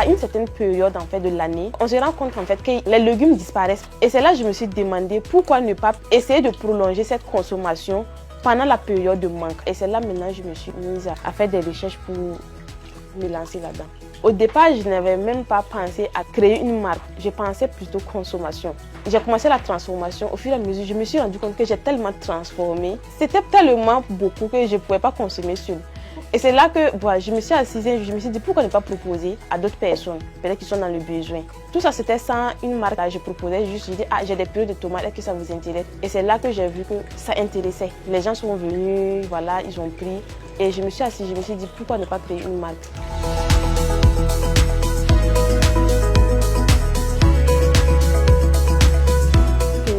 À une certaine période en fait de l'année, on se rend compte en fait que les légumes disparaissent. Et c'est là que je me suis demandé pourquoi ne pas essayer de prolonger cette consommation pendant la période de manque. Et c'est là maintenant que je me suis mise à faire des recherches pour me lancer là-dedans. Au départ, je n'avais même pas pensé à créer une marque. Je pensais plutôt consommation. J'ai commencé la transformation. Au fur et à mesure, je me suis rendu compte que j'ai tellement transformé. C'était tellement beaucoup que je ne pouvais pas consommer seule. Et c'est là que je me suis assise et je me suis dit pourquoi ne pas proposer à d'autres personnes, peut-être qui sont dans le besoin. Tout ça, c'était sans une marque. Je proposais juste, je dis, j'ai des purées de tomates, est-ce que ça vous intéresse? Et c'est là que j'ai vu que ça intéressait. Les gens sont venus, ils ont pris. Et je me suis assise, je me suis dit pourquoi ne pas créer une marque.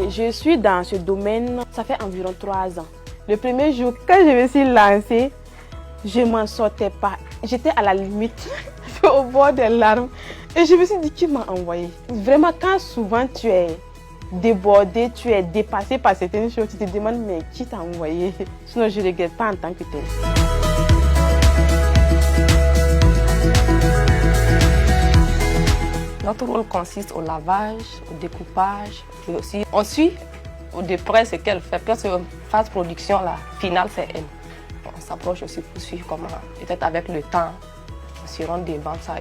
Je suis dans ce domaine, ça fait environ 3 ans. Le premier jour, quand je me suis lancée, je ne m'en sortais pas. J'étais à la limite, au bord des larmes. Et je me suis dit, qui m'a envoyé? Vraiment, quand souvent tu es débordé, tu es dépassé par certaines choses, tu te demandes, mais qui t'a envoyé? Sinon, je ne regrette pas en tant que tel. Notre rôle consiste au lavage, au découpage, et aussi on suit de près ce qu'elle fait, parce que phase production, la finale, c'est elle. On s'approche aussi pour suivre comment, peut-être avec le temps, on se rend devant ça.